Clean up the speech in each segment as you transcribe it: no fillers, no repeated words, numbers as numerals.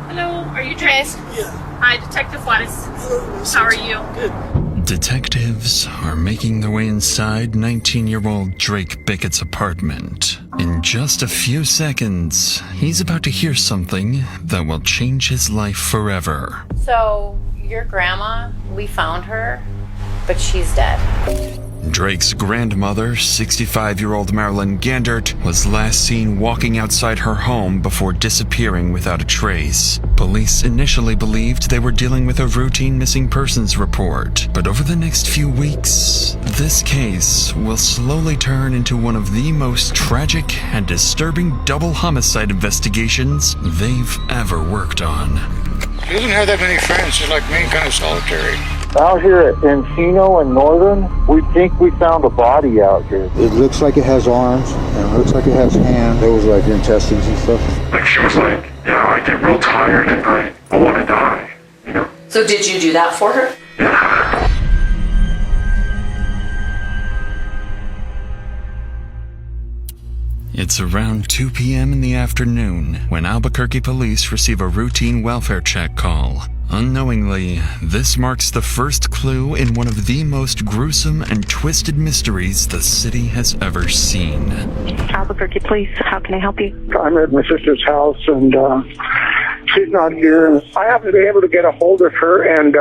Hello, are you Trace? Yeah. Hi, Detective Juarez. How are you? Good. Detectives are making their way inside 19-year-old Drake Bickett's apartment. In just a few seconds, he's about to hear something that will change his life forever. So, your grandma, we found her, but she's dead. Drake's grandmother, 65-year-old Marilyn Gandert, was last seen walking outside her home before disappearing without a trace. Police initially believed they were dealing with a routine missing persons report, but over the next few weeks, this case will slowly turn into one of the most tragic and disturbing double homicide investigations they've ever worked on. She doesn't have that many friends. She's like me, kind of solitary. Out here at Encino and Northern, we think we found a body out here. It looks like it has arms, and it looks like it has hands. There was like intestines and stuff. Like she was like, I get real tired at night. I want to die, So did you do that for her? Yeah. It's around 2 p.m. in the afternoon when Albuquerque police receive a routine welfare check call. Unknowingly, this marks the first clue in one of the most gruesome and twisted mysteries the city has ever seen. Albuquerque Police, how can I help you? I'm at my sister's house, and she's not here. I haven't been able to get a hold of her, and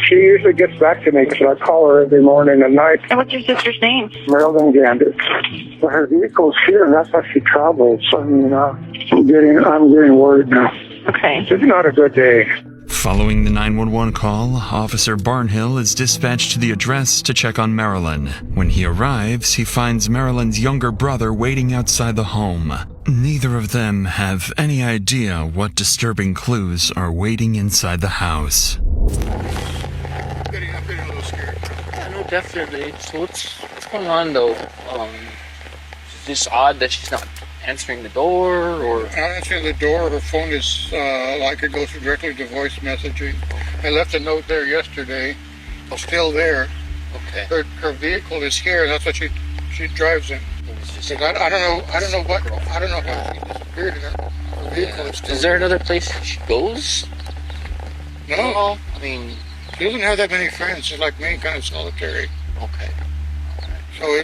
she usually gets back to me because I call her every morning and night. And what's your sister's name? Marilyn Gandert. Well, her vehicle's here, and that's how she travels. I mean, I'm getting worried now. Okay. It's not a good day. Following the 911 call, Officer Barnhill is dispatched to the address to check on Marilyn. When he arrives, he finds Marilyn's younger brother waiting outside the home. Neither of them have any idea what disturbing clues are waiting inside the house. I'm getting a little scared. Yeah, no, definitely. So what's going on though? Is this odd that she's not answering the door, or? Not answering the door. Her phone is like it goes directly to voice messaging. I left a note there yesterday. It's still there. Okay. Her vehicle is here. That's what she drives in. I don't know how she disappeared. Her vehicle is still. Is there another place she goes? No. I mean, She doesn't have that many friends. She's like me, kind of solitary. okay. So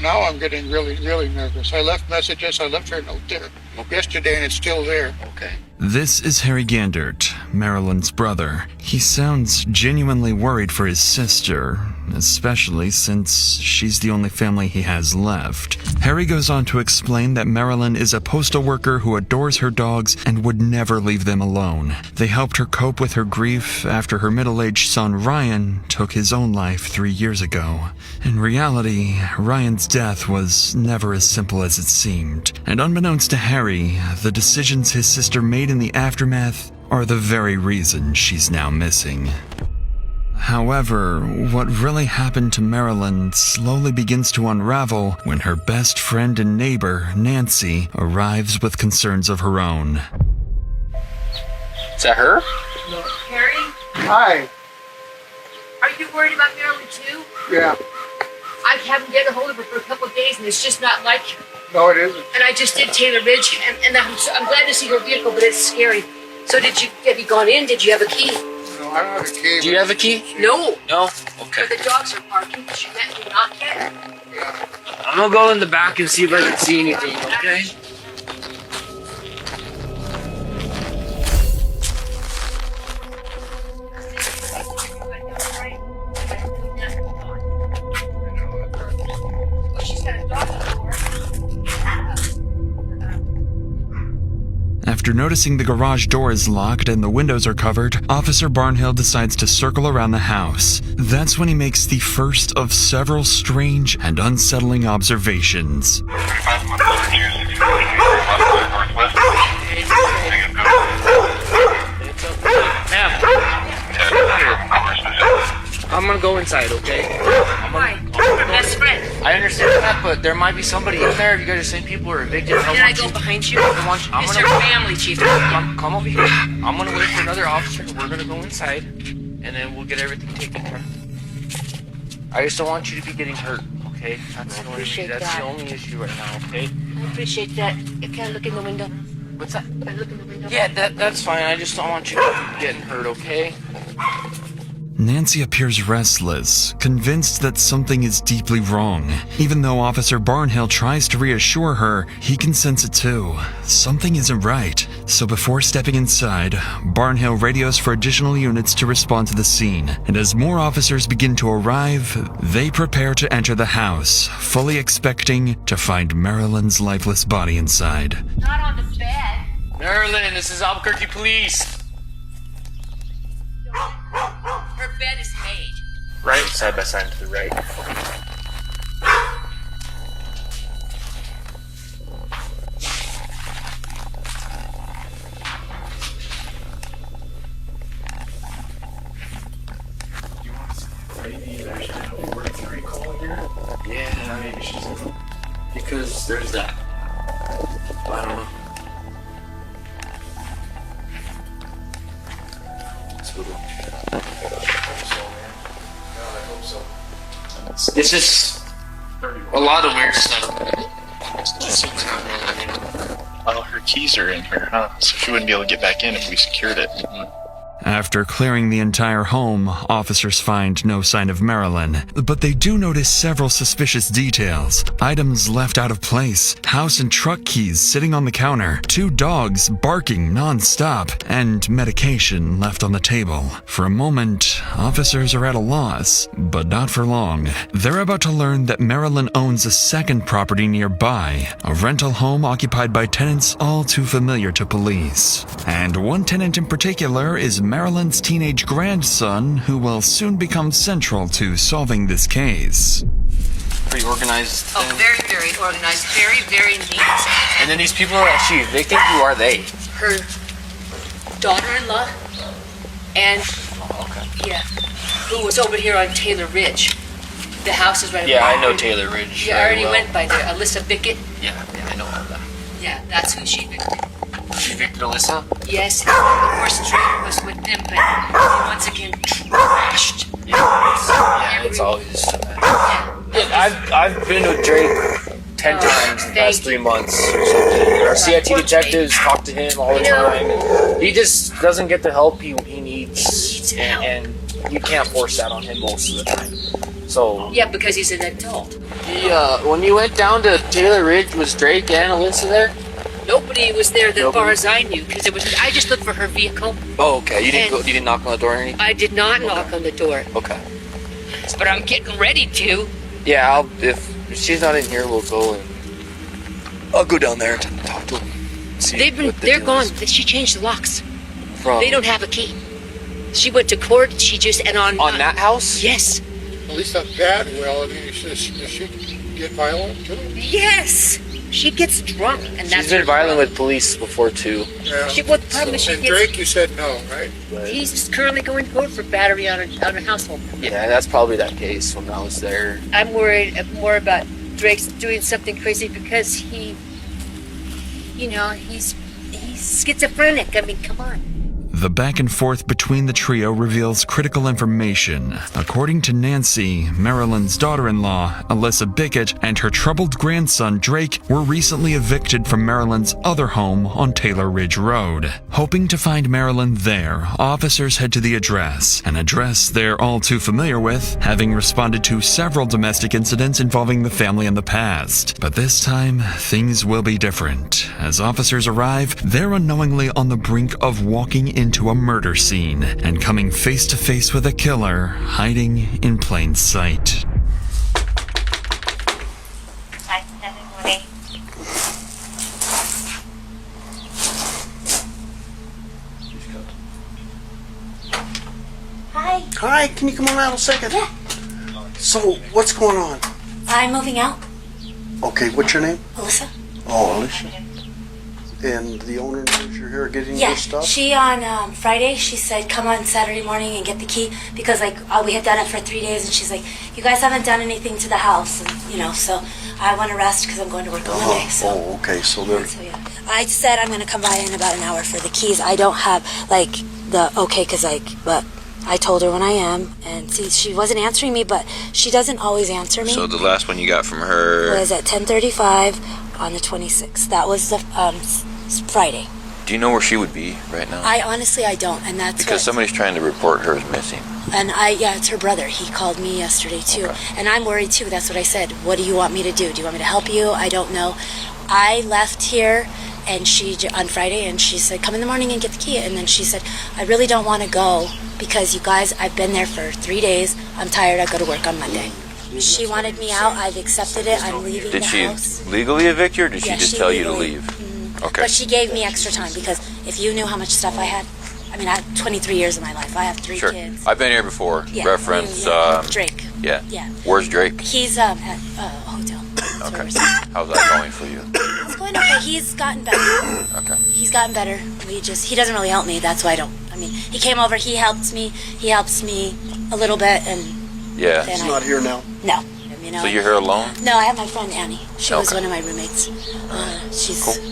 now I'm getting really, really nervous. I left messages. I left her a note there yesterday, and it's still there. Okay. This is Harry Gandert, Marilyn's brother. He sounds genuinely worried for his sister, especially since she's the only family he has left. Harry goes on to explain that Marilyn is a postal worker who adores her dogs and would never leave them alone. They helped her cope with her grief after her middle-aged son Ryan took his own life 3 years ago. In reality, Ryan's death was never as simple as it seemed, and unbeknownst to Harry, the decisions his sister made in the aftermath are the very reason she's now missing. However, what really happened to Marilyn slowly begins to unravel when her best friend and neighbor, Nancy, arrives with concerns of her own. Is that her? Harry, Hi. are you worried about Marilyn too? Yeah. I haven't get a hold of her for a couple of days, and it's just not like her. No, it isn't. And I just did Taylor Ridge, and I'm glad to see her vehicle, but it's scary. So have you gone in? Did you have a key? No, I don't have a key. Do you have a key? No. No? Okay. But the dogs are barking. Did you not yet? I'm gonna go in the back and see if I can see anything, okay? After noticing the garage door is locked and the windows are covered, Officer Barnhill decides to circle around the house. That's when he makes the first of several strange and unsettling observations. I'm gonna go inside, okay? Why? Best friend. I understand that, but there might be somebody in there. If you guys are saying people are evicted, Can I go behind you? It's your family, Chief. Come over here. I'm gonna wait for another officer. We're gonna go inside, and then we'll get everything taken care of. I just don't want you to be getting hurt, okay? okay? That's the only, appreciate that's that. the only issue right now, okay? I appreciate that. Can I look in the window? What's that? Can I look in the window? Yeah, that's fine. I just don't want you getting hurt, okay? Nancy appears restless, convinced that something is deeply wrong. Even though Officer Barnhill tries to reassure her, he can sense it too. Something isn't right. So before stepping inside, Barnhill radios for additional units to respond to the scene. And as more officers begin to arrive, they prepare to enter the house, fully expecting to find Marilyn's lifeless body inside. Not on the bed. Marilyn, this is Albuquerque Police. Her bed is made. Right, side by side to the right. Maybe there's a 43 call here. Yeah, Maybe she's in. because there's that. I don't know. It's just a lot of weird stuff. Well, her keys are in here, huh? So she wouldn't be able to get back in if we secured it. After clearing the entire home, officers find no sign of Marilyn, but they do notice several suspicious details. Items left out of place, house and truck keys sitting on the counter, 2 dogs barking non-stop, and medication left on the table. For a moment, officers are at a loss, but not for long. They're about to learn that Marilyn owns a second property nearby, a rental home occupied by tenants all too familiar to police. And one tenant in particular is Marilyn's teenage grandson, who will soon become central to solving this case. Pretty organized. Oh, very, very organized. Very, very neat. And then these people are actually, they think who are they? Her daughter-in-law and, yeah, who was over here on Taylor Ridge. The house is right Yeah, over I know there. Taylor Ridge. Yeah, I very already well. went by there. Alyssa Bickett. Yeah, I know all that. Yeah, that's who she evicted. She evicted Alyssa? Yes, of course Drake was with them, but he once again trashed. Yeah, it's always. Yeah, I've been with Drake 10 times in the past 3 months or something. Our CIT detectives talk to him all the time. He just doesn't get the help he needs, and you can't force that on him most of the time. So Yeah, because he's an adult. when you went down to Taylor Ridge, was Drake and Alyssa there? Nobody was there as Nobody? far as I knew, because I just looked for her vehicle. Oh, okay. You didn't And- go. You didn't knock on the door or anything. I did not knock on the door, Okay. but I'm getting ready to. Yeah, if she's not in here, we'll go and I'll go down there and talk to them. See what the They're deal gone. is. She changed the locks. From They don't have a key. She went to court. She just and on that house. Yes, At least not bad. Well, I mean, does she get violent too? yes. She gets drunk, and that's She's been her violent problem. with police before too. Yeah. What the problem is she And gets? Drake, you said no, right? He's currently going to court for battery on a household. Yeah, that's probably that case when I was there. I'm worried more about Drake's doing something crazy because he's schizophrenic. I mean, come on. The back and forth between the trio reveals critical information. According to Nancy, Marilyn's daughter-in-law, Alyssa Bickett, and her troubled grandson, Drake, were recently evicted from Marilyn's other home on Taylor Ridge Road. Hoping to find Marilyn there, officers head to the address, an address they're all too familiar with, having responded to several domestic incidents involving the family in the past. But this time, things will be different. As officers arrive, they're unknowingly on the brink of walking into a murder scene and coming face to face with a killer hiding in plain sight. Hi. Hi, can you come on out a second? Yeah. So, what's going on? I'm moving out. Okay, what's your name? Alyssa? Oh, Alicia. And the owner knows you're here getting Yeah. this stuff? She on Friday, she said come on Saturday morning and get the key because we had done it for 3 days and she's like, you guys haven't done anything to the house, and, so I want to rest because I'm going to work on Monday. So. Oh, okay, so they're... So yeah. I said I'm going to come by in about an hour for the keys. I don't have the okay because but I told her when I am, and see, she wasn't answering me, but she doesn't always answer me. So the last one you got from her was at 10:35 on the 26th. That was the Friday. Do you know where she would be right now? I honestly, I don't, and that's because somebody's trying to report her as missing. And it's her brother. He called me yesterday too, and I'm worried too. That's what I said. What do you want me to do? Do you want me to help you? I don't know. I left here, and she on Friday, and she said, "Come in the morning and get the key." And then she said, "I really don't want to go because you guys, I've been there for 3 days. I'm tired. I go to work on Monday." She wanted me out. I've accepted it. I'm leaving the house. Did she legally evict you, or did she just tell you to leave? Okay. But she gave me extra time because if you knew how much stuff I had, I mean, I have 23 years of my life. I have 3 kids. I've been here before. Yeah. Reference Drake. Yeah. Yeah. Where's Drake? He's at a hotel. Okay. How's that going for you? It's going okay. He's gotten better. Okay. He's gotten better. He doesn't really help me. That's why he came over. He helps me. He helps me a little bit, and he's not here now. No. So you're here alone? No, I have my friend Annie. She was one of my roommates.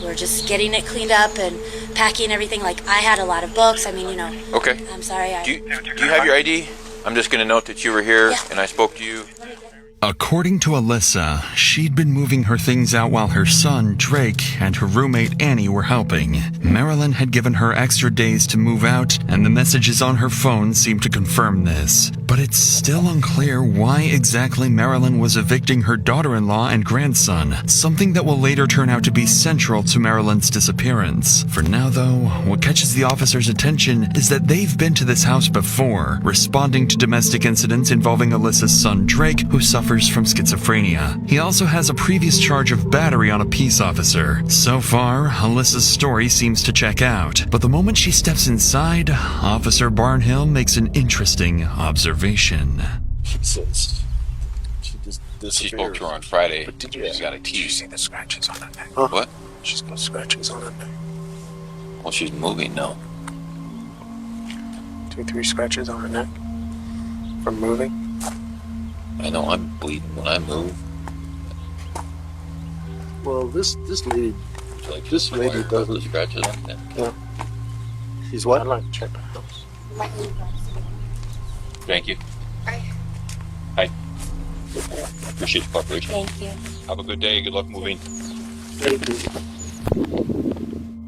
We're just getting it cleaned up and packing everything. Like, I had a lot of books. Okay. I'm sorry. Do you have your ID? I'm just going to note that you were here and I spoke to you. According to Alyssa, she'd been moving her things out while her son, Drake, and her roommate, Annie, were helping. Marilyn had given her extra days to move out, and the messages on her phone seemed to confirm this. But it's still unclear why exactly Marilyn was evicting her daughter-in-law and grandson, something that will later turn out to be central to Marilyn's disappearance. For now, though, what catches the officer's attention is that they've been to this house before, responding to domestic incidents involving Alyssa's son, Drake, who suffers from schizophrenia. He also has a previous charge of battery on a peace officer. So far, Alyssa's story seems to check out. But the moment she steps inside, Officer Barnhill makes an interesting observation. She says she just disappeared. She spoke to her on Friday. But did She's got a key. Did you see the scratches on her neck? Huh? What? She's got scratches on her neck. Well, she's moving now. 2-3 scratches on her neck from moving. I know I'm bleeding when I move. Well, this lady, this lady doesn't. Scratches like that. Yeah. She's what? I'd like to check the house. Thank you. Hi. Appreciate your cooperation. Thank you. Have a good day. Good luck moving. Thank you.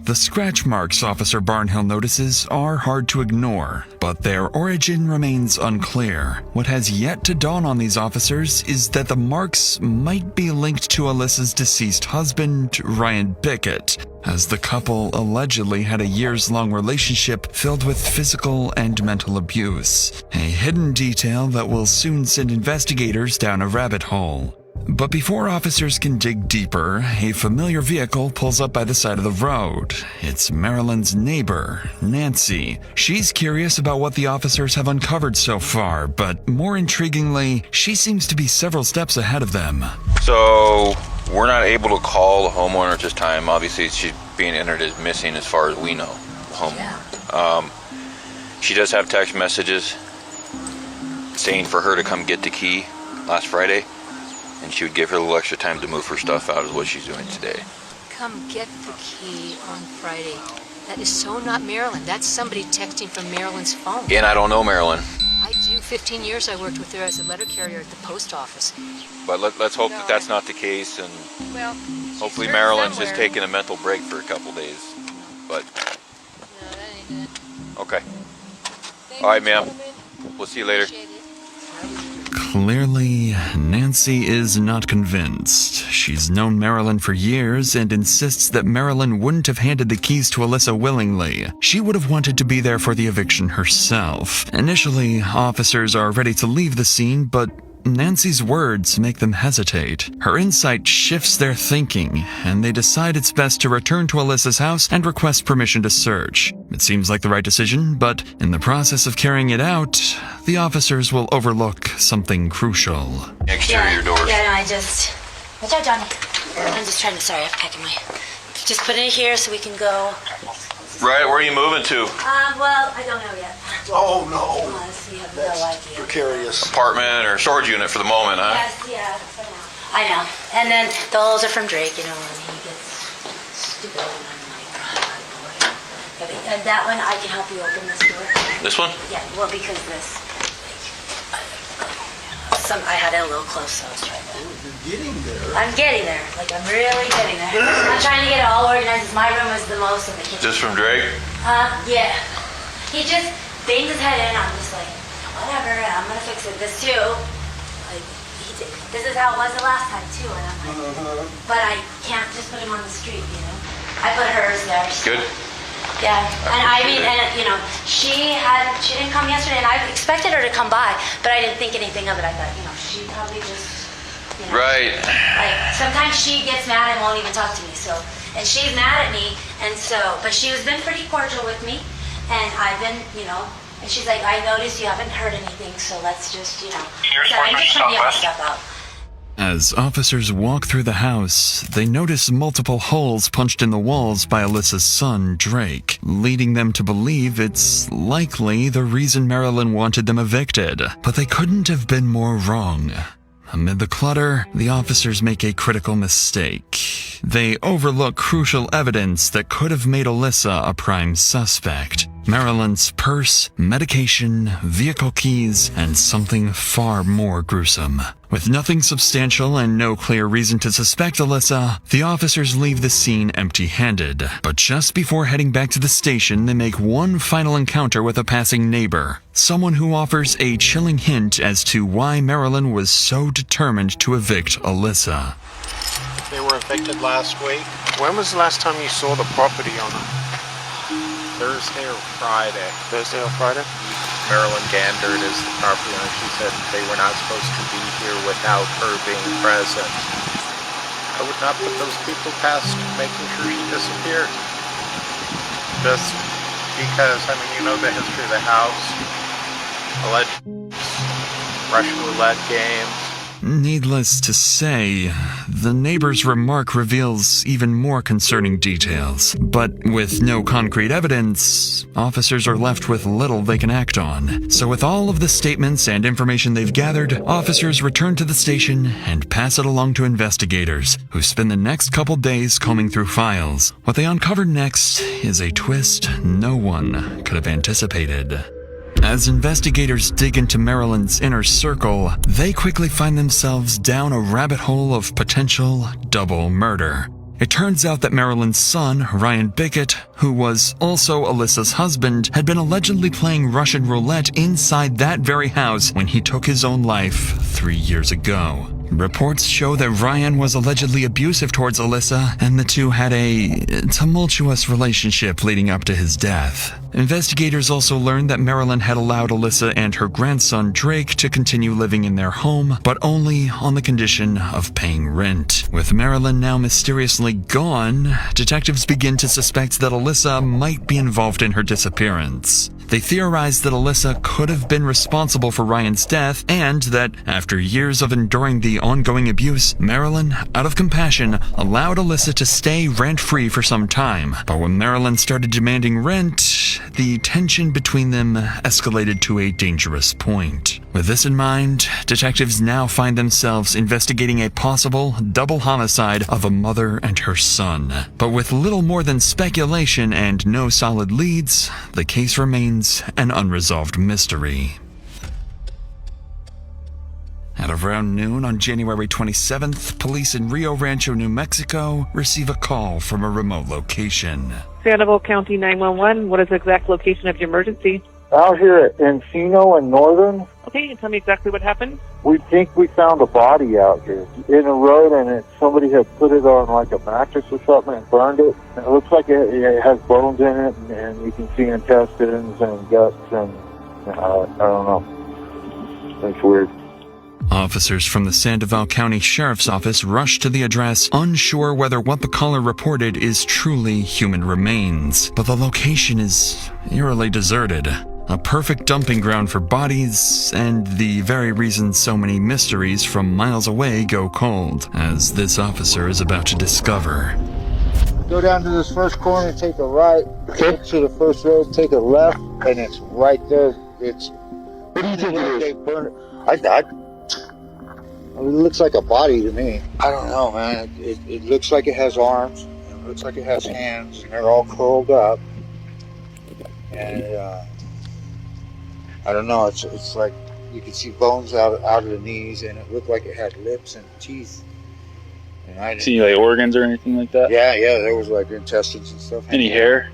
The scratch marks Officer Barnhill notices are hard to ignore, but their origin remains unclear. What has yet to dawn on these officers is that the marks might be linked to Alyssa's deceased husband, Ryan Bickett, as the couple allegedly had a years-long relationship filled with physical and mental abuse, a hidden detail that will soon send investigators down a rabbit hole. But before officers can dig deeper, a familiar vehicle pulls up by the side of the road. It's Marilyn's neighbor, Nancy. She's curious about what the officers have uncovered so far, but more intriguingly, she seems to be several steps ahead of them. So we're not able to call the homeowner at this time. Obviously, she's being entered as missing as far as we know. She does have text messages saying for her to come get the key last Friday. And she would give her a little extra time to move her stuff out is what she's doing today. Come get the key on Friday. That is so not Marilyn. That's somebody texting from Marilyn's phone. And I don't know Marilyn. I do. 15 years I worked with her as a letter carrier at the post office. But let's hope that that's not the case, and hopefully Marilyn's just taking a mental break for a couple days. But no, that ain't it. Okay. All right, ma'am. We'll see you later. Clearly, Nancy is not convinced. She's known Marilyn for years and insists that Marilyn wouldn't have handed the keys to Alyssa willingly. She would have wanted to be there for the eviction herself. Initially, officers are ready to leave the scene, but Nancy's words make them hesitate. Her insight shifts their thinking, and they decide it's best to return to Alyssa's house and request permission to search. It seems like the right decision, but in the process of carrying it out, the officers will overlook something crucial. Exterior doors. Yeah, no, Watch out, Johnny. I'm just trying to, sorry, I'm packing my... Just put it here so we can go. Right, where are you moving to? Well, I don't know yet. Oh, no. Honestly, I have no idea. Precarious. Apartment or storage unit for the moment, huh? Yes, yeah, for now. I know. And then the holes are from Drake, you know, when he gets stupid. And I'm like, oh, boy. And that one, I can help you open this door. This one? Yeah, well, because this. I had it a little close, so I was trying to. You're getting there. I'm getting there. Like, I'm really getting there. I'm trying to get it all organized. My room is the most in the kitchen. Just from Drake? Yeah. He just bangs his head in. I'm just like, whatever, I'm gonna fix it. This too. Like, this is how it was the last time too. And I'm like, but I can't just put him on the street, you know? I put hers there. So. Good. Yeah, and I mean, and you know, she didn't come yesterday, and I expected her to come by, but I didn't think anything of it. I thought, you know, she probably just, you know, Right. like sometimes she gets mad and won't even talk to me. So, and she's mad at me, and so, but she has been pretty cordial with me, and I've been, you know, and she's like, I noticed you haven't heard anything, so let's just, you know, so I'm just trying to get my stuff out. As officers walk through the house, they notice multiple holes punched in the walls by Alyssa's son, Drake, leading them to believe it's likely the reason Marilyn wanted them evicted. But they couldn't have been more wrong. Amid the clutter, the officers make a critical mistake. They overlook crucial evidence that could have made Alyssa a prime suspect. Marilyn's purse, medication, vehicle keys, and something far more gruesome. With nothing substantial and no clear reason to suspect Alyssa, the officers leave the scene empty-handed. But just before heading back to the station, they make one final encounter with a passing neighbor. Someone who offers a chilling hint as to why Marilyn was so determined to evict Alyssa. They were evicted last week. When was the last time you saw the property owner? Thursday or Friday? Thursday or Friday? Marilyn Gandert is the property owner. She said they were not supposed to be here without her being present. I would not put those people past making sure she disappeared. Just because, I mean, you know the history of the house. Alleged Russian roulette games. Needless to say, the neighbor's remark reveals even more concerning details. But with no concrete evidence, officers are left with little they can act on. So with all of the statements and information they've gathered, officers return to the station and pass it along to investigators, who spend the next couple days combing through files. What they uncover next is a twist no one could have anticipated. As investigators dig into Marilyn's inner circle, they quickly find themselves down a rabbit hole of potential double murder. It turns out that Marilyn's son, Ryan Bickett, who was also Alyssa's husband, had been allegedly playing Russian roulette inside that very house when he took his own life 3 years ago. Reports show that Ryan was allegedly abusive towards Alyssa, and the two had a tumultuous relationship leading up to his death. Investigators also learned that Marilyn had allowed Alyssa and her grandson Drake to continue living in their home, but only on the condition of paying rent. With Marilyn now mysteriously gone, detectives begin to suspect that Alyssa might be involved in her disappearance. They theorized that Alyssa could have been responsible for Ryan's death, and that, after years of enduring the ongoing abuse, Marilyn, out of compassion, allowed Alyssa to stay rent-free for some time. But when Marilyn started demanding rent, the tension between them escalated to a dangerous point. With this in mind, detectives now find themselves investigating a possible double homicide of a mother and her son. But with little more than speculation and no solid leads, the case remains an unresolved mystery. At around noon on January 27th, police in Rio Rancho, New Mexico, receive a call from a remote location. Sandoval County 911, what is the exact location of your emergency? Out here at Encino and Northern. Okay, and tell me exactly what happened. We think we found a body out here in a road, and somebody had put it on like a mattress or something and burned it. It looks like it has bones in it, and you can see intestines and guts, and I don't know. It's weird. Officers from the Sandoval County Sheriff's Office rush to the address, unsure whether what the caller reported is truly human remains. But the location is eerily deserted. A perfect dumping ground for bodies, and the very reason so many mysteries from miles away go cold, as this officer is about to discover. Go down to this first corner, take a right, take to the first road, take a left, and it's right there. What do you think it is? They burned it. It looks like a body to me. I don't know, man. It looks like it has arms. It looks like it has hands, and they're all curled up. and I don't know. It's like you could see bones out of the knees, and it looked like it had lips and teeth. And I didn't See like organs or anything like that? Yeah, there was like intestines and stuff. Any hair?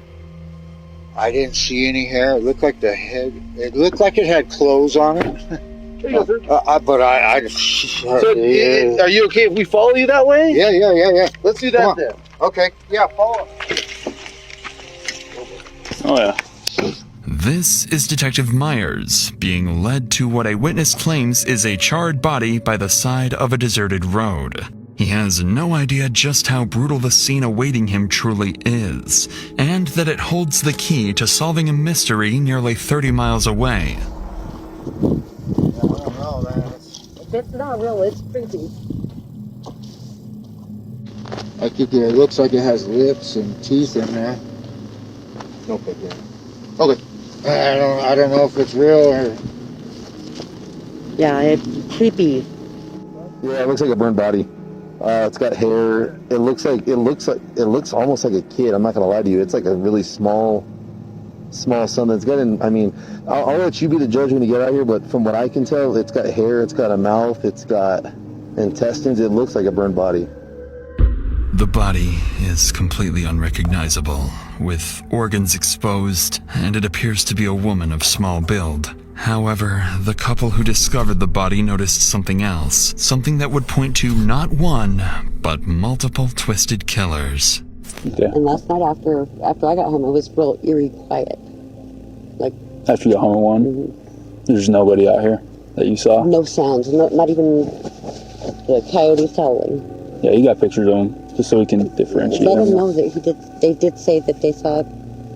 I didn't see any hair. It looked like the head. It looked like it had clothes on it. There you go, sir. But I So, are you okay if we follow you that way? Yeah. Let's do that then. Okay. Yeah, follow. Oh yeah. This is Detective Myers, being led to what a witness claims is a charred body by the side of a deserted road. He has no idea just how brutal the scene awaiting him truly is, and that it holds the key to solving a mystery nearly 30 miles away. It's not real, it's creepy. I think it looks like it has lips and teeth in there. Okay. Okay. I don't know if it's real or. Yeah, it's creepy. Yeah, it looks like a burned body. It's got hair. It looks almost like a kid. I'm not gonna lie to you. It's like a really small son that's got I mean, I'll let you be the judge when you get out here, but from what I can tell, it's got hair, it's got a mouth, it's got intestines. It looks like a burned body. The body is completely unrecognizable, with organs exposed, and it appears to be a woman of small build. However, the couple who discovered the body noticed something else, something that would point to not one, but multiple twisted killers. Okay. And last night after I got home, it was real eerie quiet. Like After you got home at 1, there's nobody out here that you saw? no sounds, not even the coyotes howling. Yeah, you got pictures of him, just so we can differentiate Let them them. know that they did say that they saw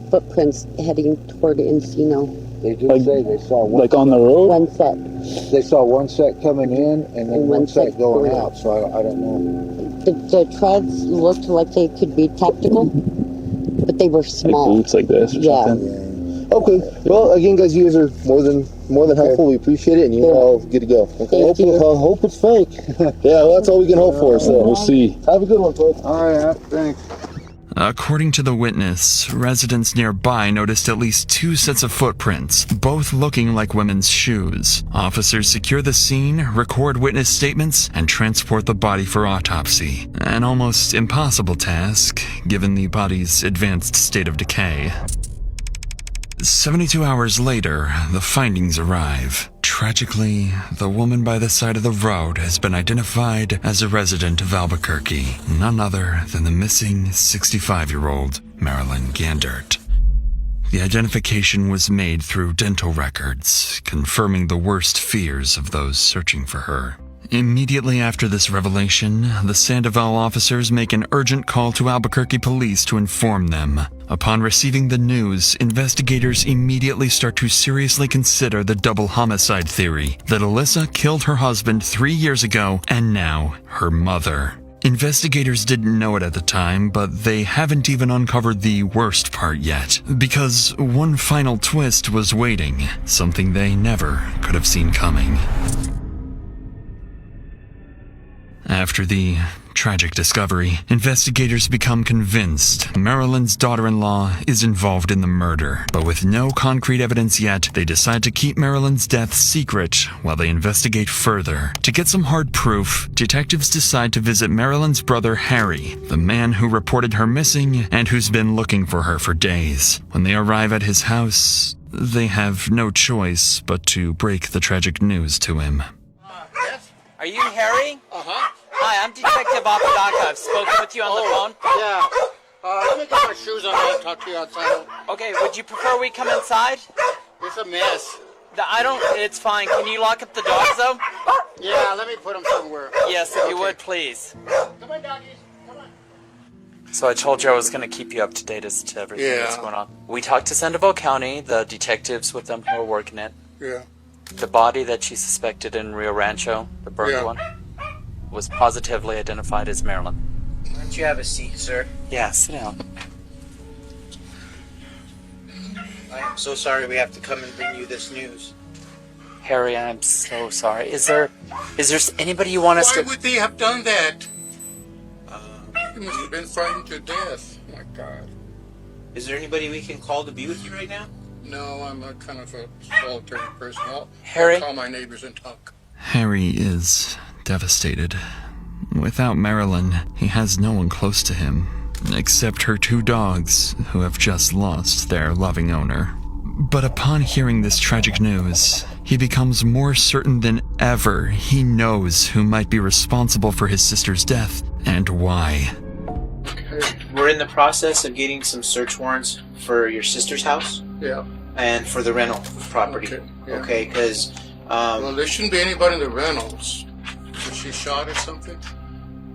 footprints heading toward Encino. They did say they saw one. Like on the road? One set. They saw one set coming in and then one set going out. So I don't know. The treads looked like they could be tactical, but they were small. Like boots like this or Yeah. something? Okay. Well, again, guys, you guys are more than helpful. We appreciate it, and you're all good to go. Okay. Hope it's fake. Yeah, well, that's all we can hope for. So We'll see. Have a good one, folks. All right. Thanks. According to the witness, residents nearby noticed at least 2 sets of footprints, both looking like women's shoes. Officers secure the scene, record witness statements, and transport the body for autopsy. An almost impossible task, given the body's advanced state of decay. 72 hours later, the findings arrive. Tragically, the woman by the side of the road has been identified as a resident of Albuquerque, none other than the missing 65-year-old Marilyn Gandert. The identification was made through dental records, confirming the worst fears of those searching for her. Immediately after this revelation, the Sandoval officers make an urgent call to Albuquerque police to inform them. Upon receiving the news, investigators immediately start to seriously consider the double homicide theory that Alyssa killed her husband 3 years ago and now her mother. Investigators didn't know it at the time, but they haven't even uncovered the worst part yet, because one final twist was waiting, something they never could have seen coming. After the tragic discovery, investigators become convinced Marilyn's daughter-in-law is involved in the murder. But with no concrete evidence yet, they decide to keep Marilyn's death secret while they investigate further. To get some hard proof, detectives decide to visit Marilyn's brother Harry, the man who reported her missing and who's been looking for her for days. When they arrive at his house, they have no choice but to break the tragic news to him. Are you Harry? Uh-huh. Hi, I'm Detective Apodaca. I've spoken with you on the phone. Yeah. Let me get my shoes on and talk to you outside. Okay, would you prefer we come inside? It's a mess. It's fine. Can you lock up the dogs, though? Yeah, let me put them somewhere. Yes, if you would, please. Come on, doggies. Come on. So I told you I was going to keep you up to date as to everything that's going on. We talked to Sandoval County, the detectives with them who are working it. Yeah. The body that she suspected in Rio Rancho, the burned one, was positively identified as Marilyn. Why don't you have a seat, sir? Yeah, sit down. I am so sorry we have to come and bring you this news. Harry, I'm so sorry. Is there anybody you want us to... Why would they have done that? You must have been frightened to death. Oh my God. Is there anybody we can call to be with you right now? No, I'm a kind of a solitary person. I'll call my neighbors and talk. Harry is devastated. Without Marilyn, he has no one close to him, except her 2 dogs, who have just lost their loving owner. But upon hearing this tragic news, he becomes more certain than ever he knows who might be responsible for his sister's death and why. We're in the process of getting some search warrants for your sister's house. Yeah. And for the rental property. Okay, because... well, there shouldn't be anybody in the rentals. Was she shot or something?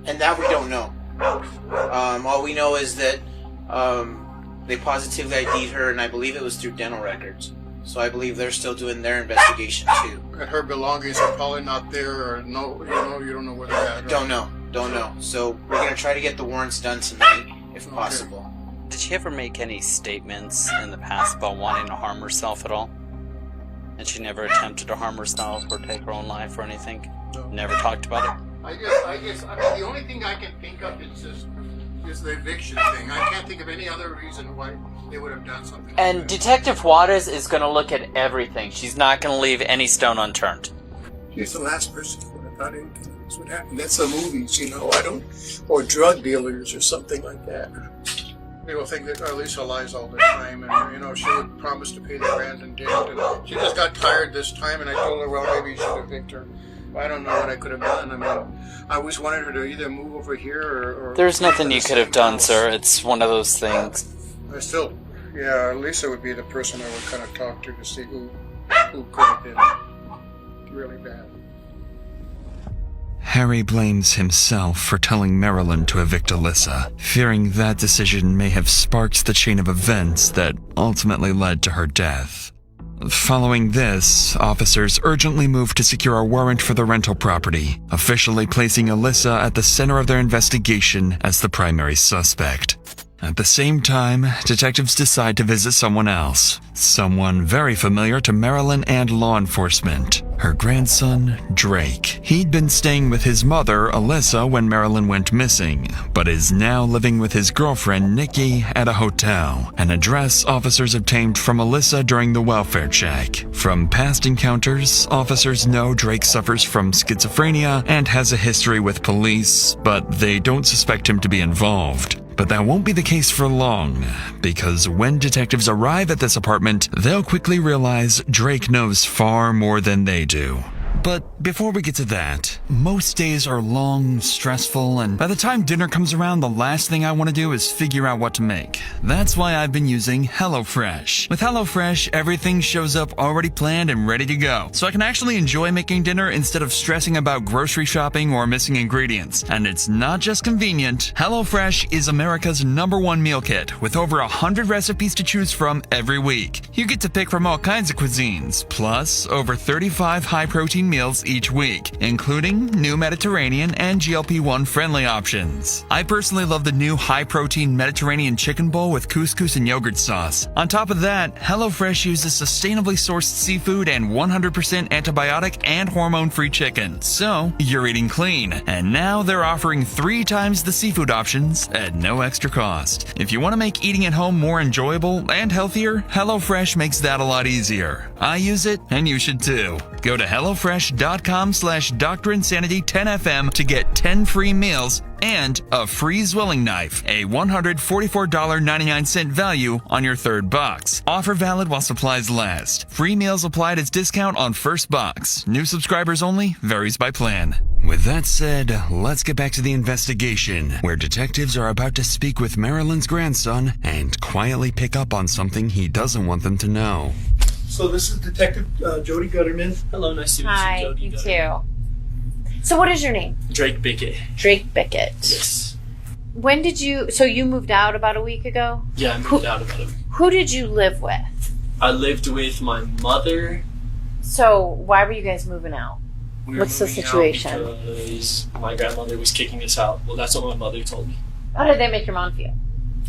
And that we don't know. All we know is that they positively ID'd her, and I believe it was through dental records. So I believe they're still doing their investigation too. And her belongings are probably not there, or no, you don't know where they're at. Right? Don't know. So we're gonna try to get the warrants done tonight, if possible. Did she ever make any statements in the past about wanting to harm herself at all? And she never attempted to harm herself or take her own life or anything? No. Never talked about it? I guess, the only thing I can think of is the eviction thing. I can't think of any other reason why they would have done something. And Detective Juarez is going to look at everything. She's not going to leave any stone unturned. She's the last person who would have thought anything else would happen. That's the movies, or drug dealers or something like that. People think that Lisa lies all the time, and she would promise to pay the rent and didn't. And she just got tired this time, and I told her, well, maybe you should evict her. I don't know what I could have done. I mean, I always wanted her to either move over here or There's nothing you could have done, sir. It's one of those things. Lisa would be the person I would kind of talk to see who could have been really bad. Harry blames himself for telling Marilyn to evict Alyssa, fearing that decision may have sparked the chain of events that ultimately led to her death. Following this, officers urgently moved to secure a warrant for the rental property, officially placing Alyssa at the center of their investigation as the primary suspect. At the same time, detectives decide to visit someone else, someone very familiar to Marilyn and law enforcement, her grandson, Drake. He'd been staying with his mother, Alyssa, when Marilyn went missing, but is now living with his girlfriend, Nikki, at a hotel, an address officers obtained from Alyssa during the welfare check. From past encounters, officers know Drake suffers from schizophrenia and has a history with police, but they don't suspect him to be involved. But that won't be the case for long, because when detectives arrive at this apartment, they'll quickly realize Drake knows far more than they do. But before we get to that, most days are long, stressful, and by the time dinner comes around, the last thing I want to do is figure out what to make. That's why I've been using HelloFresh. With HelloFresh, everything shows up already planned and ready to go, so I can actually enjoy making dinner instead of stressing about grocery shopping or missing ingredients. And it's not just convenient. HelloFresh is America's #1 meal kit, with over 100 recipes to choose from every week. You get to pick from all kinds of cuisines, plus over 35 high-protein meals each week, including new Mediterranean and GLP-1 friendly options. I personally love the new high-protein Mediterranean chicken bowl with couscous and yogurt sauce. On top of that, HelloFresh uses sustainably sourced seafood and 100% antibiotic and hormone-free chicken, so you're eating clean. And now they're offering 3 times the seafood options at no extra cost. If you want to make eating at home more enjoyable and healthier, HelloFresh makes that a lot easier. I use it, and you should too. Go to HelloFresh.com/DrInsanity10FM to get 10 free meals and a free Zwilling knife, a $144.99 value on your 3rd box. Offer valid while supplies last. Free meals applied as discount on first box. New subscribers only, varies by plan. With that said, let's get back to the investigation, where detectives are about to speak with Marilyn's grandson and quietly pick up on something he doesn't want them to know. So this is Detective Jody Gutterman. Hello, nice to meet you, Hi, Jody. you too. So what is your name? Drake Bickett. Drake Bickett. Yes. When did you, so you moved out about a week ago? Yeah, I moved out about a week. Who did you live with? I lived with my mother. So why were you guys moving out? We were What's the moving out situation? because my grandmother was kicking us out. Well, that's what my mother told me. How did that make your mom feel?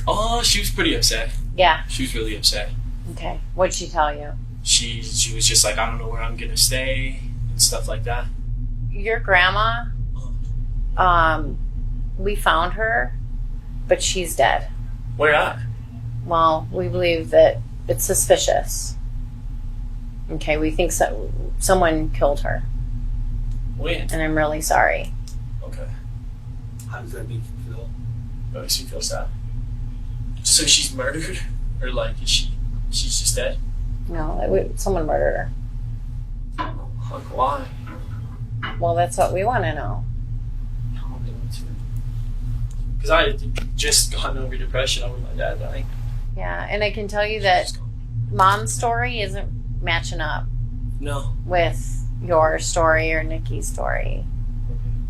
Oh, she was pretty upset. Yeah. She was really upset. Okay. What'd she tell you? She was just like, I don't know where I'm gonna stay and stuff like that. Your grandma, we found her, but she's dead. Where at? Well, we believe that It's suspicious. Okay, we think someone killed her. When? And I'm really sorry. Okay. How does that make you feel? What makes you feel sad? So she's murdered? Or like, she's just dead? No, someone murdered her. Like, why? Well, that's what we want to know. Because I had just gotten over depression over my dad dying. Yeah, and I can tell you that Mom's story isn't matching up. No. With your story or Nikki's story.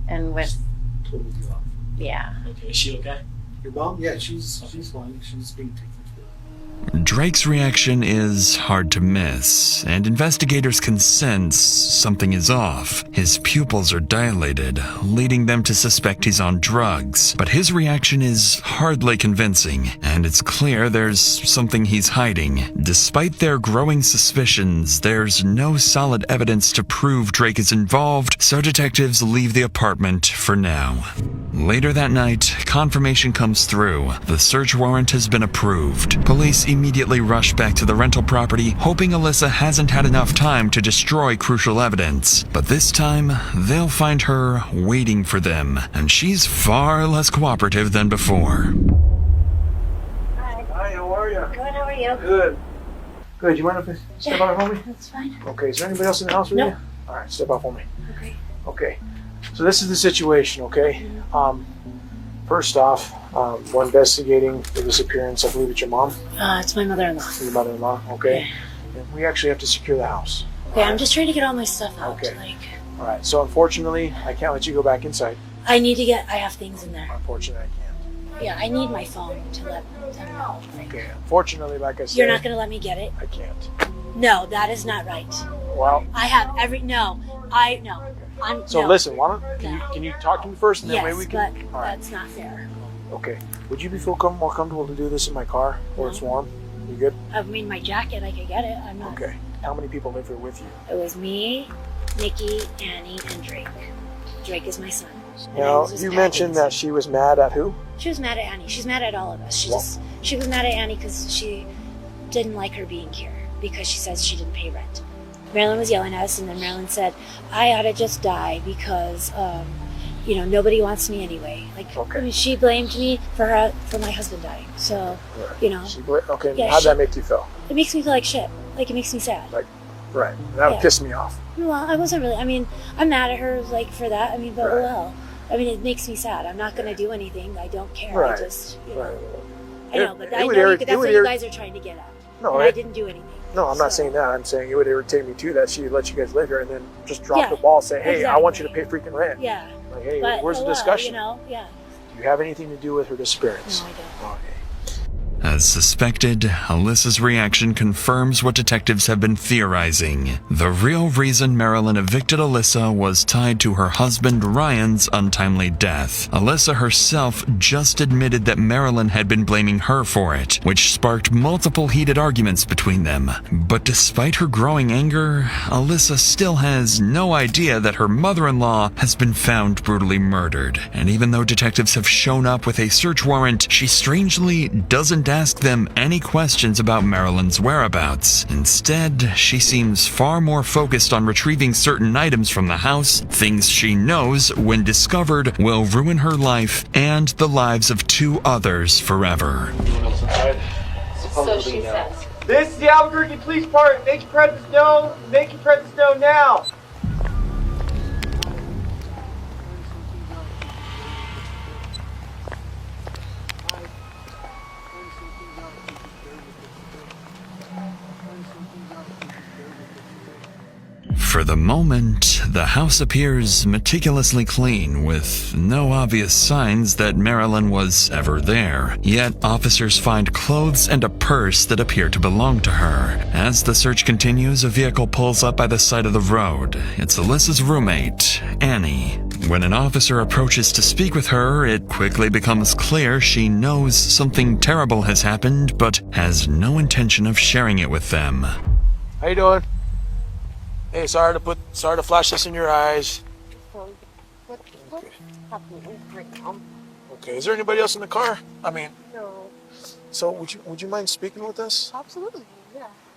And with... Totally off. Yeah. Okay, is she okay? Your mom? Yeah, she's fine. She's being taken care of. Drake's reaction is hard to miss, and investigators can sense something is off. His pupils are dilated, leading them to suspect he's on drugs. But his reaction is hardly convincing, and it's clear there's something he's hiding. Despite their growing suspicions, there's no solid evidence to prove Drake is involved, so detectives leave the apartment for now. Later that night, confirmation comes through. The search warrant has been approved. Police immediately rush back to the rental property, hoping Alyssa hasn't had enough time to destroy crucial evidence. But this time, they'll find her waiting for them, and she's far less cooperative than before. Hi, how are you? Good, how are you? Good. Good. You mind if I step out for me? That's fine. Okay. Is there anybody else in the house with you? All right. Step out for me. Okay. Okay. So this is the situation. Okay. First off, we're investigating the disappearance. I believe it's your mom. It's my mother-in-law. Your mother-in-law. Okay. And we actually have to secure the house. Okay, I'm just trying to get all my stuff out. Okay. Like, All right. So unfortunately, I can't let you go back inside. I have things in there. Unfortunately, I can't. Yeah, I need my phone to let them know. Okay. Unfortunately, like I said, You're not going to let me get it? I can't. No, that is not right. Well, I have no. So listen, why don't can you talk to me first, and then maybe we can. But that's not fair. Okay. Would you be more comfortable to do this in my car where it's warm? You good? I mean, my jacket, I could get it. I'm not. Okay. How many people live here with you? It was me, Nikki, Annie, and Drake. Drake is my son. Now, you mentioned that she was mad at who? She was mad at Annie. She's mad at all of us. She was mad at Annie because she didn't like her being here because she says she didn't pay rent. Marilyn was yelling at us, and then Marilyn said, I ought to just die because, nobody wants me anyway. I mean, she blamed me for my husband dying. So, Okay, yeah, how'd that make you feel? It makes me feel like shit. Like, it makes me sad. Right. That pissed me off. Well, I wasn't really, I'm mad at her, for that. But well. It makes me sad. I'm not going to do anything. I don't care. Right. I just, Right. I know, but I know that's what you guys are trying to get at. No, and I didn't do anything. No, I'm not saying that. I'm saying it would irritate me too that she let you guys live here and then just drop the ball, say, hey, I want you to pay freaking rent. Yeah. Like, hey, But, where's the discussion? Yeah. Do you have anything to do with her disappearance? No, I don't. Okay. As suspected, Alyssa's reaction confirms what detectives have been theorizing. The real reason Marilyn evicted Alyssa was tied to her husband Ryan's untimely death. Alyssa herself just admitted that Marilyn had been blaming her for it, which sparked multiple heated arguments between them. But despite her growing anger, Alyssa still has no idea that her mother-in-law has been found brutally murdered. And even though detectives have shown up with a search warrant, she strangely doesn't ask them any questions about Marilyn's whereabouts. Instead, she seems far more focused on retrieving certain items from the house, things she knows, when discovered, will ruin her life and the lives of 2 others forever. So she says. This is the Albuquerque Police Department. Make your presence known. Make your presence known now. For the moment, the house appears meticulously clean, with no obvious signs that Marilyn was ever there. Yet, officers find clothes and a purse that appear to belong to her. As the search continues, a vehicle pulls up by the side of the road. It's Alyssa's roommate, Annie. When an officer approaches to speak with her, it quickly becomes clear she knows something terrible has happened, but has no intention of sharing it with them. How you doing? Hey, sorry to flash this in your eyes. Okay, is there anybody else in the car? No. So would you mind speaking with us? Absolutely.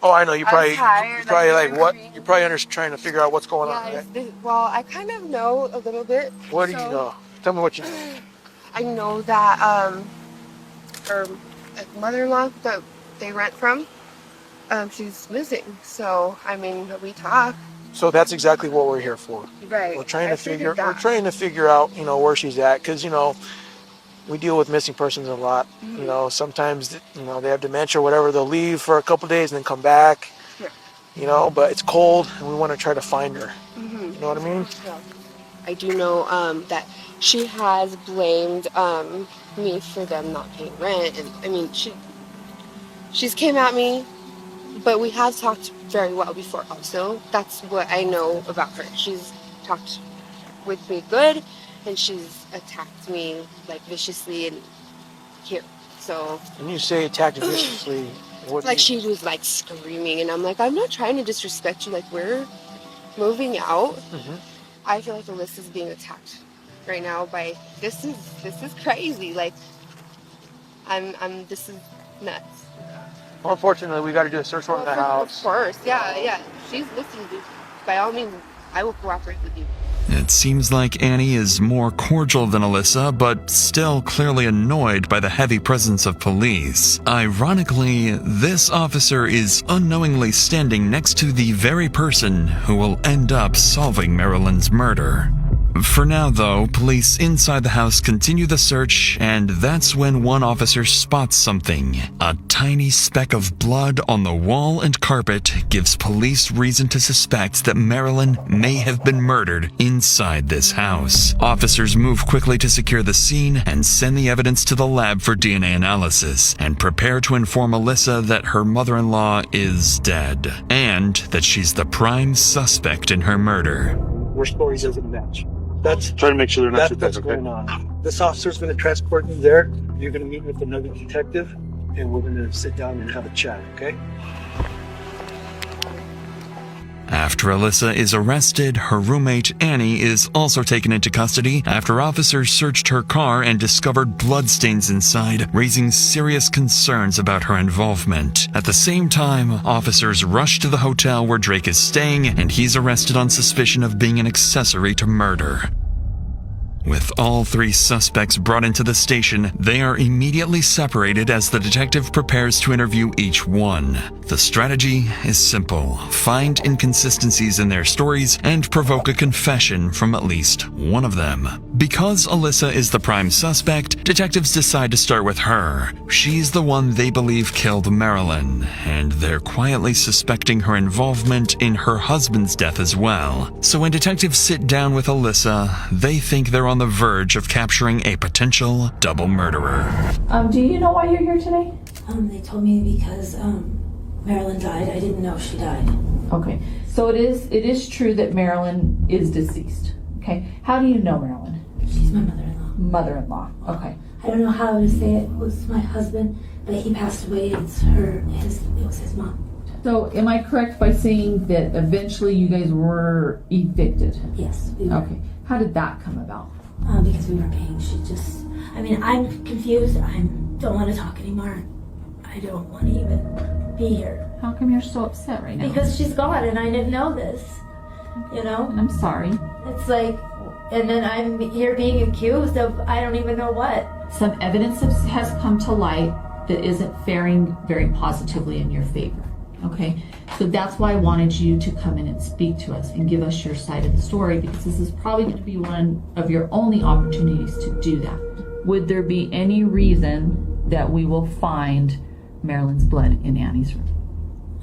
Oh, I know. You probably, I'm tired, you probably like, like what? You're probably trying to figure out what's going on. Yeah, Right? well, I kind of know a little bit. What do you know? Tell me what you know. I know that her mother-in-law that they rent from, she's missing. So I mean, we talk. So that's exactly what we're here for. Right. We're trying I to figure. figured that. We're trying to figure out, where she's at, because we deal with missing persons a lot. Mhm. Sometimes they have dementia or whatever. They'll leave for a couple days and then come back. Yeah. But it's cold and we want to try to find her. Mhm. You know what I mean? Yeah. I do know that she has blamed me for them not paying rent, and I mean she's came at me, but we have talked very well before. Also, that's what I know about her. She's talked with me good, and she's attacked me like viciously and here. So. When you say attacked viciously, what? Like she was like screaming, and I'm like, I'm not trying to disrespect you. Like we're moving out. Mhm. I feel like Alyssa's being attacked right now by this is crazy. Like this is nuts. Well, unfortunately, we got to do a search warrant in the house. Of course, yeah. She's listening to you. By all means, I will cooperate with you. It seems like Annie is more cordial than Alyssa, but still clearly annoyed by the heavy presence of police. Ironically, this officer is unknowingly standing next to the very person who will end up solving Marilyn's murder. For now, though, police inside the house continue the search, and that's when one officer spots something. A tiny speck of blood on the wall and carpet gives police reason to suspect that Marilyn may have been murdered inside this house. Officers move quickly to secure the scene and send the evidence to the lab for DNA analysis, and prepare to inform Alyssa that her mother-in-law is dead, and that she's the prime suspect in her murder. Where stories doesn't match. That's trying to make sure they're not that's what's going on. This officer's going to transport you there. You're going to meet with another detective, and we're going to sit down and have a chat, okay? After Alyssa is arrested, her roommate Annie is also taken into custody after officers searched her car and discovered bloodstains inside, raising serious concerns about her involvement. At the same time, officers rush to the hotel where Drake is staying, and he's arrested on suspicion of being an accessory to murder. With all three suspects brought into the station, they are immediately separated as the detective prepares to interview each one. The strategy is simple: find inconsistencies in their stories and provoke a confession from at least one of them. Because Alyssa is the prime suspect, detectives decide to start with her. She's the one they believe killed Marilyn, and they're quietly suspecting her involvement in her husband's death as well. So when detectives sit down with Alyssa, they think they're on the verge of capturing a potential double murderer. Do you know why you're here today? They told me because Marilyn died. I didn't know she died. Okay, so it is true that Marilyn is deceased. Okay, how do you know Marilyn? She's my mother-in-law. Mother-in-law. Okay. I don't know how to say it. It was my husband, but he passed away. It was his mom. So am I correct by saying that eventually you guys were evicted? Yes, we were. Okay. How did that come about? Because we weren't paying. I'm confused. I don't want to talk anymore. I don't want to even be here. How come you're so upset right now? Because she's gone and I didn't know this. And I'm sorry. It's like, and then I'm here being accused of I don't even know what. Some evidence has come to light that isn't faring very positively in your favor. Okay, so that's why I wanted you to come in and speak to us and give us your side of the story, because this is probably going to be one of your only opportunities to do that. Would there be any reason that we will find Marilyn's blood in Annie's room?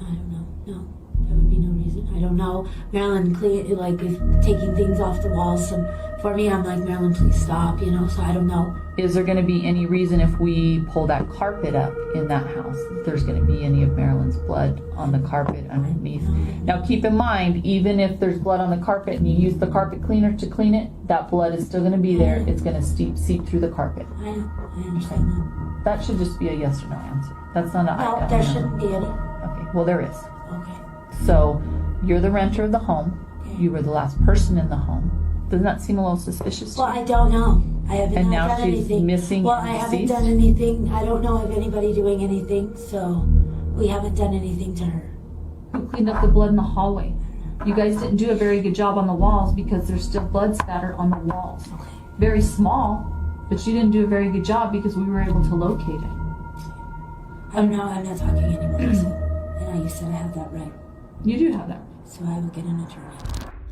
I don't know. No, there would be no reason. I don't know. Marilyn is taking things off the walls. So for me, I'm like, Marilyn, please stop. So I don't know. Is there going to be any reason if we pull that carpet up in that house, that there's going to be any of Marilyn's blood on the carpet underneath? Now keep in mind, even if there's blood on the carpet and you use the carpet cleaner to clean it, that blood is still going to be there. It's going to seep through the carpet. I know. I understand that. That should just be a yes or no answer. That's not No, there shouldn't be any. Okay, well there is. Okay. So you're the renter of the home. You were the last person in the home. Doesn't that seem a little suspicious to you? Well, I don't know. I haven't And now done she's anything. missing Well, and I haven't deceased? done anything. I don't know of anybody doing anything. So We haven't done anything to her. Who cleaned up the blood in the hallway? You guys didn't do a very good job on the walls because there's still blood spatter on the walls. Okay. Very small, but you didn't do a very good job because we were able to locate it. I'm not talking anymore. So, I know you said I have that right. You do have that right. So I will get an attorney.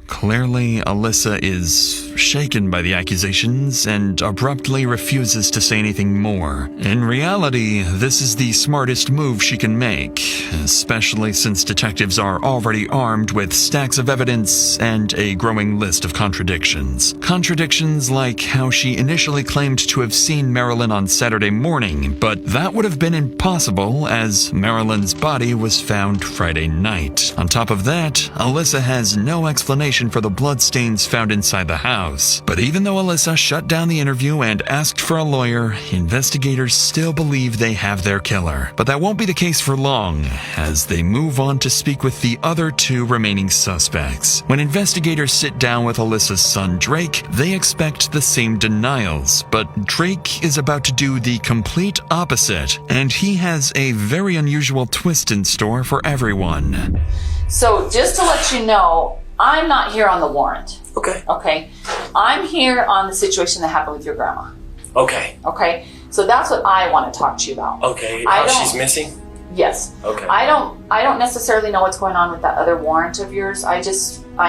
Clearly, Alyssa is shaken by the accusations and abruptly refuses to say anything more. In reality, this is the smartest move she can make, especially since detectives are already armed with stacks of evidence and a growing list of contradictions. Contradictions like how she initially claimed to have seen Marilyn on Saturday morning, but that would have been impossible as Marilyn's body was found Friday night. On top of that, Alyssa has no explanation for the bloodstains found inside the house. But even though Alyssa shut down the interview and asked for a lawyer, investigators still believe they have their killer. But that won't be the case for long, as they move on to speak with the other two remaining suspects. When investigators sit down with Alyssa's son Drake, they expect the same denials, but Drake is about to do the complete opposite, and he has a very unusual twist in store for everyone. So just to let you know, I'm not here on the warrant. Okay. Okay. I'm here on the situation that happened with your grandma. Okay. Okay. So that's what I want to talk to you about. Okay. How she's missing? Yes. Okay. I don't necessarily know what's going on with that other warrant of yours. I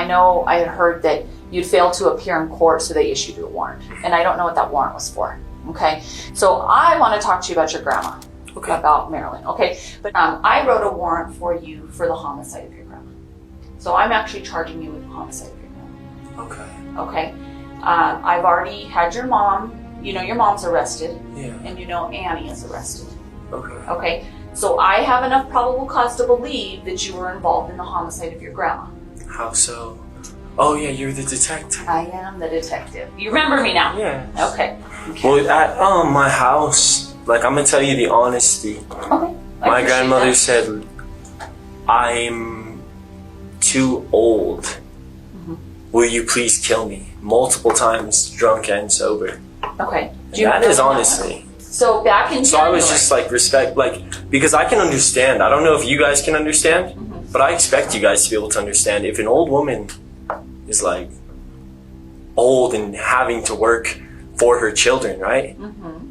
know I had heard that you'd failed to appear in court, so they issued you a warrant. And I don't know what that warrant was for. Okay. So I want to talk to you about your grandma. Okay. About Marilyn. Okay. But I wrote a warrant for you for the homicide of your grandma. So I'm actually charging you with homicide of your grandma. Okay. Okay. I've already had your mom, your mom's arrested. Yeah. And Annie is arrested. Okay. Okay. So I have enough probable cause to believe that you were involved in the homicide of your grandma. How so? Oh yeah, you're the detective. I am the detective. You remember me now? Yeah. Okay. Well, at my house, I'm gonna tell you the honesty. Okay. My grandmother said, I'm too old. Mm-hmm. Will you please kill me? Multiple times, drunk and sober. Okay. That is honestly. So back in So I was just respect, because I can understand. I don't know if you guys can understand, but I expect you guys to be able to understand. If an old woman is old and having to work for her children, right? Mm-hmm.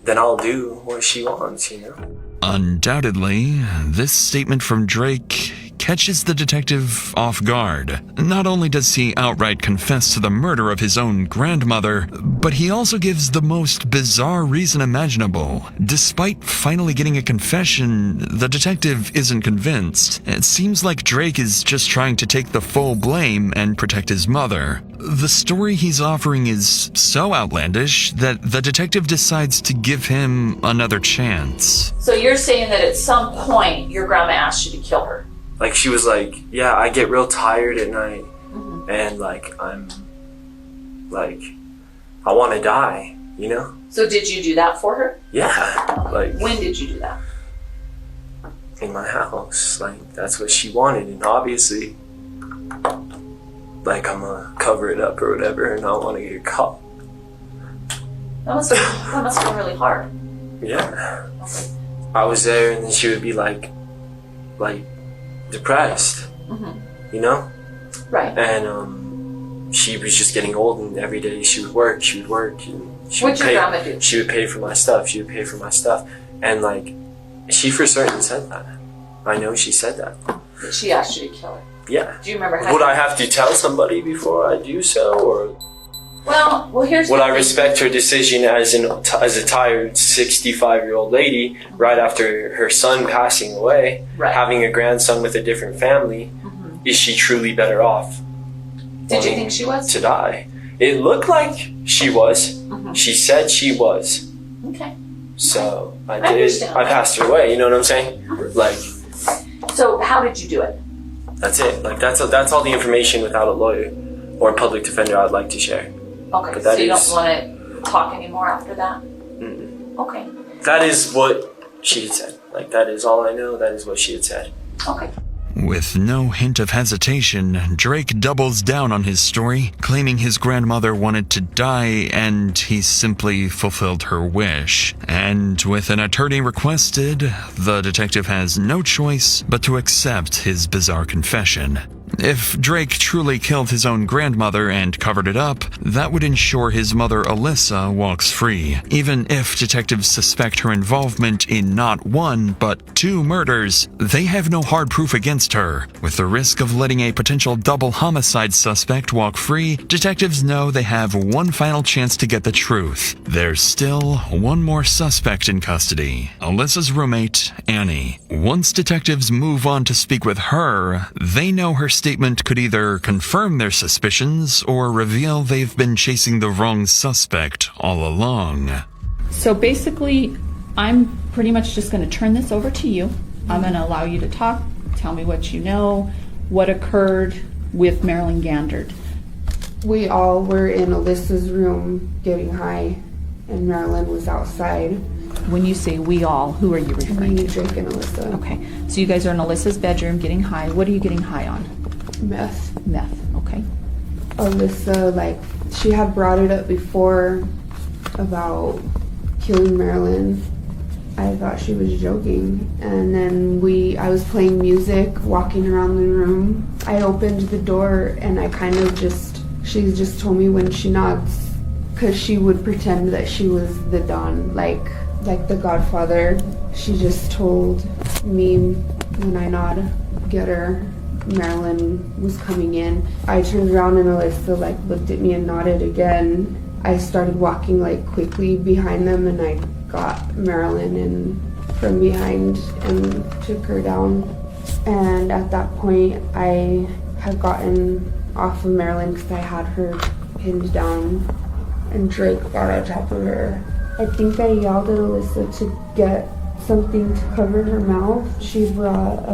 Then I'll do what she wants, Undoubtedly, this statement from Drake catches the detective off guard. Not only does he outright confess to the murder of his own grandmother, but he also gives the most bizarre reason imaginable. Despite finally getting a confession, the detective isn't convinced. It seems like Drake is just trying to take the full blame and protect his mother. The story he's offering is so outlandish that the detective decides to give him another chance. So you're saying that at some point your grandma asked you to kill her? She was yeah, I get real tired at night, and I want to die, So did you do that for her? Yeah, When did you do that? In my house, that's what she wanted, and obviously, I'm gonna cover it up or whatever, and I don't want to get caught. That must have been really hard. Yeah. I was there, and then she would be depressed, Right. And she was just getting old, and every day she would work, and What'd your grandma do? She would pay for my stuff, and she for certain said that. I know she said that. That she asked you to kill her? Yeah. Do you remember how? Would I have to tell somebody before I do so, or Well, here's would I respect her decision as a tired 65-year-old lady right after her son passing away, having a grandson with a different family? Is she truly better off? Did you think she was? To die. It looked like she was. She said she was. Okay. So I did. understand. I passed her away. You know what I'm saying? So how did you do it? That's it. That's all the information without a lawyer or a public defender I'd like to share. Okay. So you don't want to talk anymore after that? Okay. That is what she had said. That is all I know. That is what she had said. Okay. With no hint of hesitation, Drake doubles down on his story, claiming his grandmother wanted to die and he simply fulfilled her wish. And with an attorney requested, the detective has no choice but to accept his bizarre confession. If Drake truly killed his own grandmother and covered it up, that would ensure his mother Alyssa walks free. Even if detectives suspect her involvement in not one, but 2 murders, they have no hard proof against her. With the risk of letting a potential double homicide suspect walk free, detectives know they have one final chance to get the truth. There's still one more suspect in custody, Alyssa's roommate, Annie. Once detectives move on to speak with her, they know her statement could either confirm their suspicions or reveal they've been chasing the wrong suspect all along. So basically, I'm pretty much just going to turn this over to you. I'm going to allow you to talk, tell me what you know, what occurred with Marilyn Gandert. We all were in Alyssa's room getting high, and Marilyn was outside. When you say we all, who are you referring to? Drake and Alyssa. Okay, so you guys are in Alyssa's bedroom getting high. What are you getting high on? Meth. Meth, okay. Alyssa, she had brought it up before about killing Marilyn. I thought she was joking. And then I was playing music, walking around the room. I opened the door and I kind of she just told me when she nods, because she would pretend that she was the Don, like the Godfather. She just told me when I nod, get her. Marilyn was coming in. I turned around and Alyssa looked at me and nodded again. I started walking quickly behind them and I got Marilyn in from behind and took her down. And at that point I had gotten off of Marilyn because I had her pinned down and Drake got on top of her. I think I yelled at Alyssa to get something to cover her mouth. She brought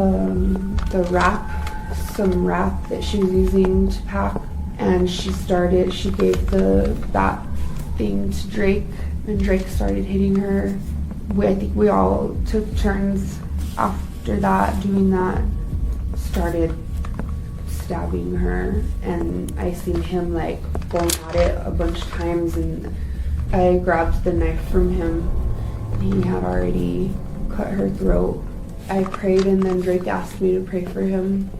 some wrap that she was using to pack, and she gave that thing to Drake, and Drake started hitting her. I think we all took turns after that doing that, started stabbing her, and I seen him going at it a bunch of times, and I grabbed the knife from him. He had already cut her throat. I prayed and then Drake asked me to pray for him.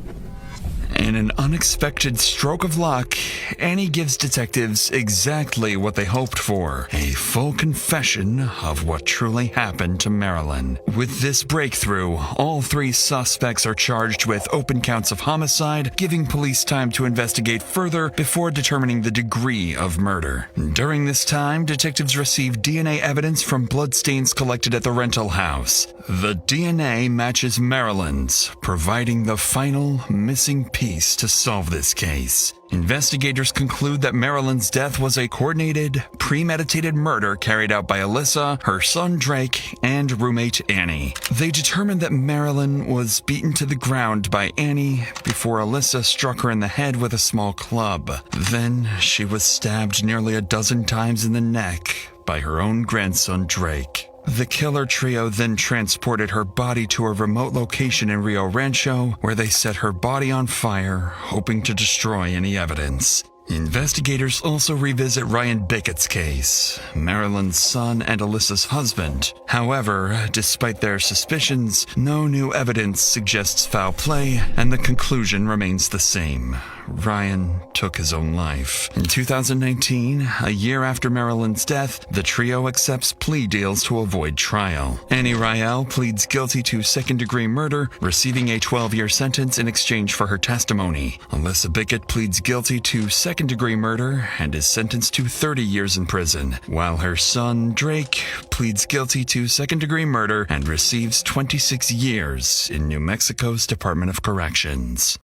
In an unexpected stroke of luck, Annie gives detectives exactly what they hoped for, a full confession of what truly happened to Marilyn. With this breakthrough, all 3 suspects are charged with open counts of homicide, giving police time to investigate further before determining the degree of murder. During this time, detectives receive DNA evidence from bloodstains collected at the rental house. The DNA matches Marilyn's, providing the final missing piece to solve this case. Investigators conclude that Marilyn's death was a coordinated, premeditated murder carried out by Alyssa, her son Drake, and roommate Annie. They determined that Marilyn was beaten to the ground by Annie before Alyssa struck her in the head with a small club. Then she was stabbed nearly a dozen times in the neck by her own grandson Drake. The killer trio then transported her body to a remote location in Rio Rancho, where they set her body on fire, hoping to destroy any evidence. Investigators also revisit Ryan Bickett's case, Marilyn's son and Alyssa's husband. However, despite their suspicions, no new evidence suggests foul play, and the conclusion remains the same. Ryan took his own life. In 2019, a year after Marilyn's death, the trio accepts plea deals to avoid trial. Annie Rael pleads guilty to second-degree murder, receiving a 12-year sentence in exchange for her testimony. Alyssa Bickett pleads guilty to second-degree murder and is sentenced to 30 years in prison, while her son, Drake, pleads guilty to second-degree murder and receives 26 years in New Mexico's Department of Corrections.